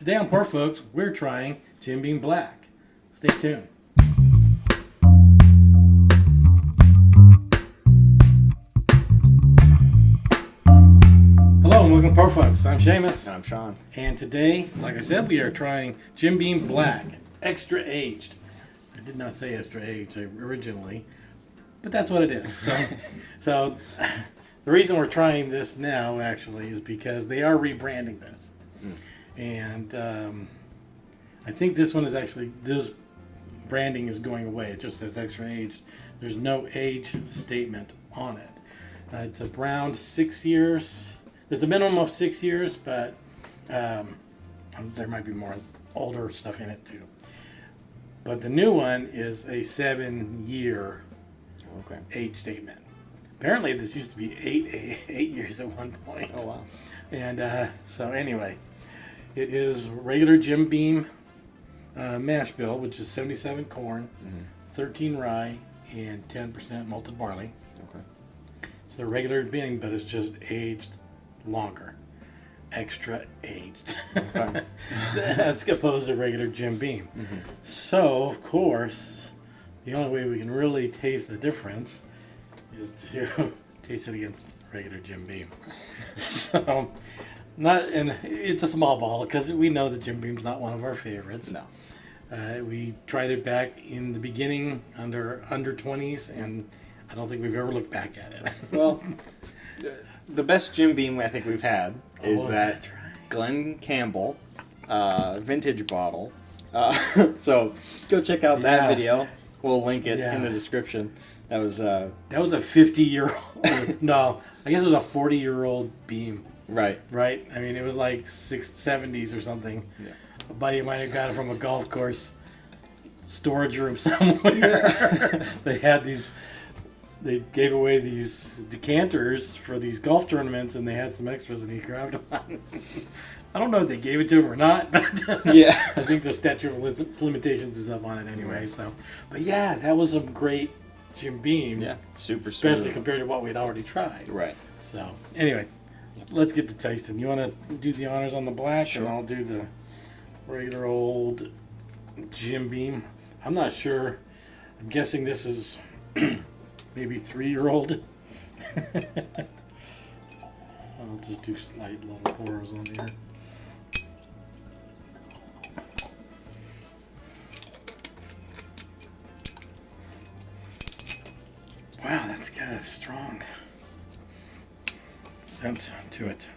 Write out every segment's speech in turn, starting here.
Today on Poor Folks, we're trying Jim Beam Black. Stay tuned. Hello and welcome to Poor Folks. I'm Seamus. And I'm Sean. And today, like I said, we are trying Jim Beam Black, extra aged. I did not say extra aged originally, but that's what it is. So the reason we're trying this now actually is because they are rebranding this. And I think this one is actually, this branding is going away. It just says extra aged. There's no age statement on it. It's around 6 years. There's a minimum of 6 years, but there might be more older stuff in it too. But the new one is a 7-year age statement. Apparently, this used to be 8 years at one point. Oh, wow. And so anyway, it is regular Jim Beam mash bill, which is 77 corn, 13 rye, and 10% malted barley. Okay. It's the regular bean, but it's just aged longer. Extra aged. Okay. That's opposed to regular Jim Beam. So, of course, the only way we can really taste the difference is to taste it against regular Jim Beam. So, and it's a small bottle because we know that Jim Beam's not one of our favorites. No. We tried it back in the beginning under 20s, and I don't think we've ever looked back at it. Well, the best Jim Beam I think we've had is that that's right. Glen Campbell vintage bottle. So go check out that Yeah. video. We'll link it in the Yeah. description. That was That was a 50-year-old. No, I guess it was a 40-year-old Beam. right. Right? I mean, it was like 70s or something. Yeah. A buddy of mine had got it from a golf course storage room somewhere. They gave away these decanters for these golf tournaments, and they had some extras, and he grabbed one. I don't know if they gave it to him or not, but Yeah. I think the statute of limitations is up on it anyway. So, but yeah, that was some great Jim Beam. Yeah. Super Especially smooth. compared to what we'd already tried. Right. So, anyway, let's get to tasting. You want to do the honors on the black, Sure. and I'll do the regular old Jim Beam. I'm not sure. I'm guessing this is maybe 3-year-old. I'll just do slight little pours on here. Wow, that's got a strong scent to it.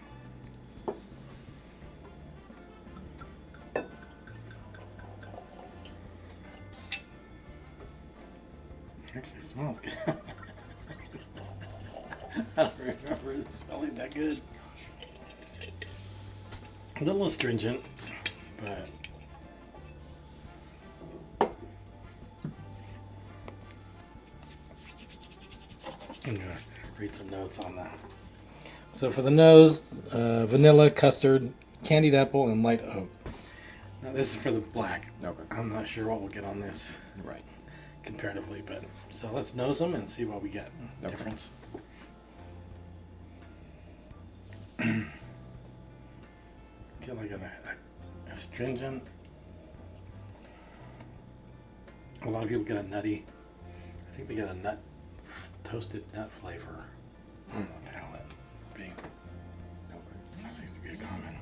Actually smells good. I don't remember it smelling that good. A little astringent, but I'm gonna read some notes on that. So for the nose, vanilla, custard, candied apple, and light oak. Now this is for the black. Okay. I'm not sure what we'll get on this Right. comparatively, but so let's nose them and see what we get. Okay. Difference. Get like a astringent. A lot of people get a nutty. I think they get a toasted nut flavor on the palate. Being that seems to be a common.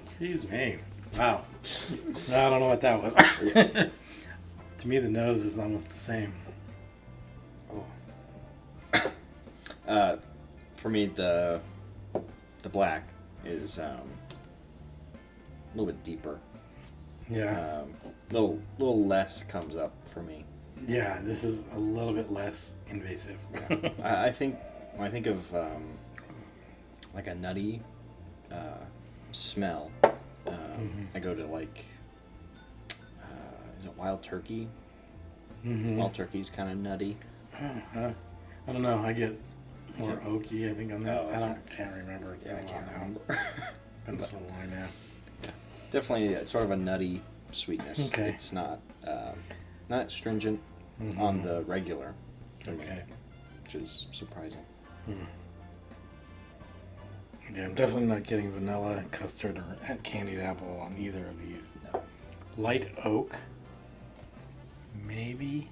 Excuse me. Wow. I don't know what that was. To me, the nose is almost the same. Oh. For me, the black is a little bit deeper. Yeah. Little less comes up for me. Yeah, this is a little bit less invasive. I think when I think of like a nutty smell, I go to like is it wild turkey? Wild turkey's kind of nutty. I don't know. I get more oaky, I think, on that. Oh, I can't remember. Yeah, I can't remember. Been so long now. Definitely sort of a nutty sweetness. Okay. It's not not stringent on the regular, for me, Okay. which is surprising. Yeah, I'm definitely not getting vanilla, custard, or candied apple on either of these. No. Light oak, maybe,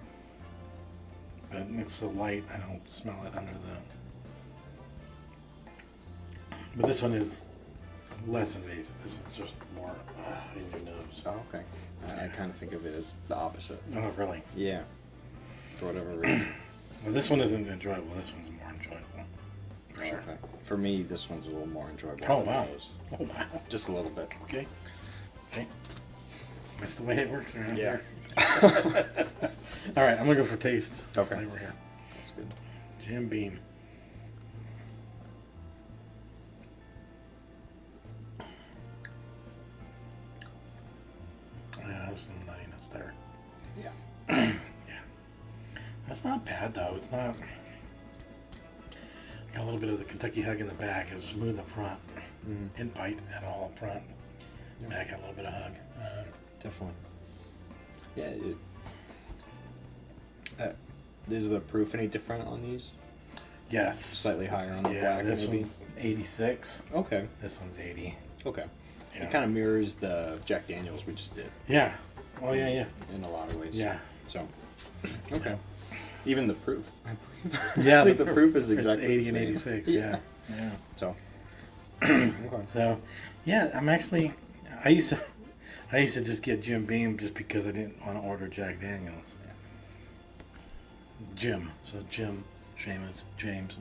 but it's so light I don't smell it under the. But this one is less invasive. This one's just more in your nose. Oh, okay. I kind of think of it as the opposite. Oh, really? Yeah. For whatever reason. Well, this one isn't enjoyable. This one's more enjoyable. For sure. Okay. For me, this one's a little more enjoyable. Oh, than wow. those. Oh, wow. Just a little bit. Okay. Okay. That's the way it works around Yeah. here. All right, I'm going to go for taste. Okay. Flavor here. That's good. Jim Beam. Yeah, there's some nuttiness there. Yeah. Yeah. That's not bad, though. It's not. Got a little bit of the Kentucky hug in the back. It's smooth up front. Didn't bite at all up front. Yeah. Back had a little bit of hug. Definitely. Yeah. Is the proof any different on these? Yes. Slightly higher on the Yeah, black, this maybe? one's 86. Okay. This one's 80. Okay. Yeah. It kind of mirrors the Jack Daniels we just did Yeah. Oh, yeah, yeah. in a lot of ways. Yeah. So, okay. Even the proof. I believe. Yeah, I think the proof is it's exactly 80 the and same. 86. Yeah. Yeah. So, okay. So, yeah, I'm actually. I used to just get Jim Beam just because I didn't want to order Jack Daniels. Jim. So Jim, Seamus, James,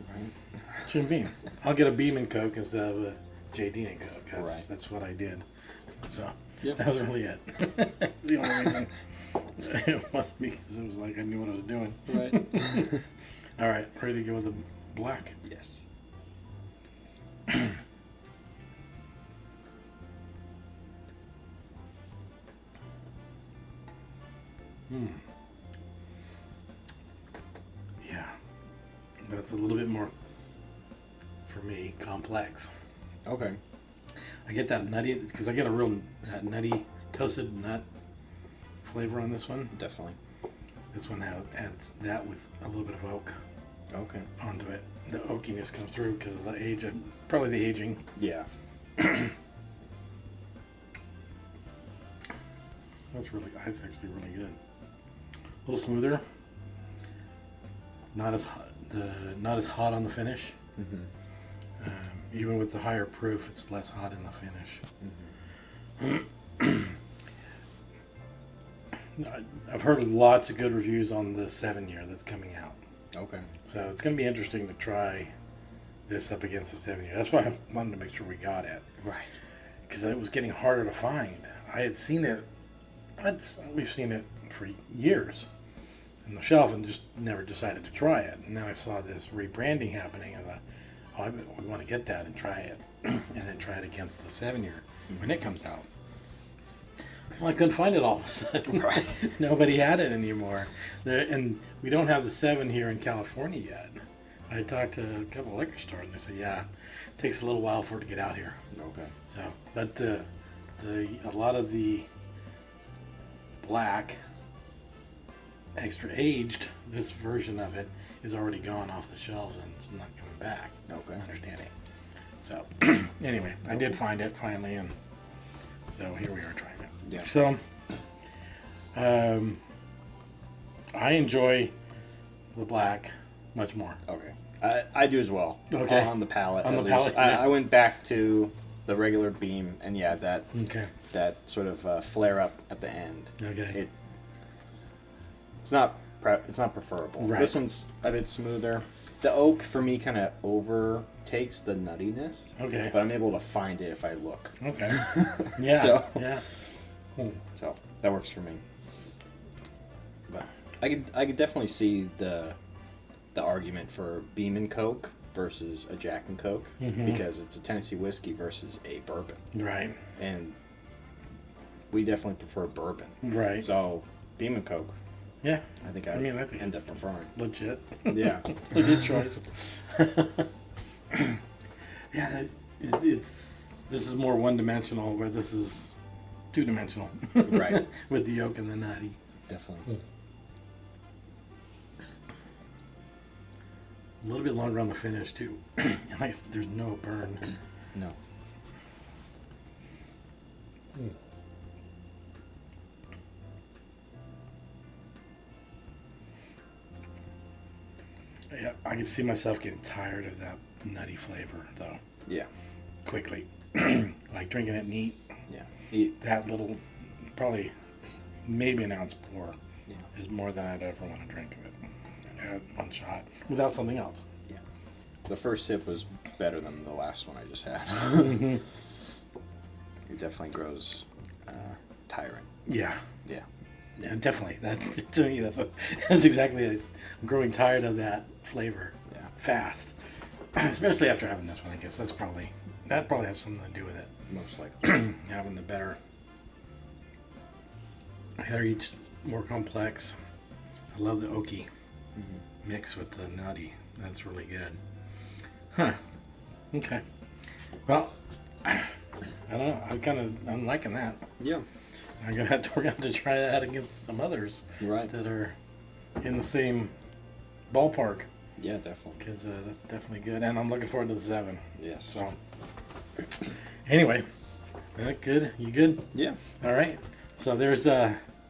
Jim Beam. I'll get a Beam and Coke instead of a JD and Coke. That's what I did. So Yep. that was really it. That's the only reason. It must be because it was like I knew what I was doing. Right. All right, ready to go with the black. Yes. Yeah, that's a little bit more, for me, complex. Okay. I get that nutty, because I get a real that nutty toasted nut flavor on this one. Definitely. This one adds that with a little bit of oak Okay. onto it. The oakiness comes through because of the age, probably the aging. Yeah. That's actually really good. A little smoother. Not as hot, not as hot on the finish. Mm-hmm. Even with the higher proof, it's less hot in the finish. I've heard lots of good reviews on the 7-year that's coming out. Okay. So it's going to be interesting to try this up against the 7-year. That's why I wanted to make sure we got it. Right. Because it was getting harder to find. I had seen it, we've seen it for years on the shelf and just never decided to try it. And then I saw this rebranding happening and I thought, oh, I bet we want to get that and try it. And then try it against the 7-year when it comes out. Well, I couldn't find it all of a sudden. Right. Nobody had it anymore. And we don't have the 7 here in California yet. I talked to a couple of liquor stores and they said, yeah, it takes a little while for it to get out here. Okay. So, but a lot of the black extra aged, this version of it is already gone off the shelves and it's not coming back. Okay. My understanding. So, anyway, I did find it finally, and so here we are trying it. Yeah. So, I enjoy the black much more. Okay. I do as well. Okay. On the palate. On at the least. palate, yeah. I went back to the regular Beam, and yeah, that Okay. sort of flare up at the end. Okay. It's not preferable. Right. This one's a bit smoother. The oak for me kind of overtakes the nuttiness. Okay. But I'm able to find it if I look. Okay. Yeah. So- Yeah. Hmm. So that works for me. But I could definitely see the argument for Beam and Coke versus a Jack and Coke because it's a Tennessee whiskey versus a bourbon, Right. and we definitely prefer bourbon. Right. So Beam and Coke, Yeah. I think I think end it's up preferring. legit. Yeah. Legit choice. Yeah, it's this is more one dimensional, where this is two-dimensional. Right. With the yolk and the nutty. Definitely. A little bit longer on the finish too. There's no burn. No. Yeah, I can see myself getting tired of that nutty flavor though. Yeah. Quickly. Like drinking it neat. Yeah. That little, probably maybe an ounce pour Yeah. is more than I'd ever want to drink of it. One shot without something else. Yeah. The first sip was better than the last one I just had. It definitely grows tiring. Yeah. Yeah. Yeah, definitely. That to me, that's exactly it. I'm growing tired of that flavor. Yeah. Fast, especially after having this one. I guess that probably has something to do with it. Most likely. Having the better, they're each more complex. I love the oaky mix with the nutty. That's really good. Huh. Okay. Well, I don't know. I'm liking that. Yeah. We're gonna have to try that against some others Right. that are in the same ballpark, Yeah, definitely. because that's definitely good, and I'm looking forward to the 7. Yes. So, anyway, that good? You good? Yeah. All right. So there's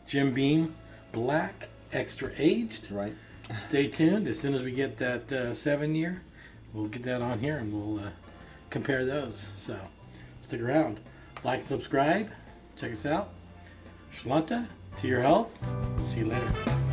Jim Beam Black Extra Aged. Right. Stay tuned. As soon as we get that 7 year, we'll get that on here and we'll compare those. So stick around. Like and subscribe. Check us out. Shalanta, to your health. See you later.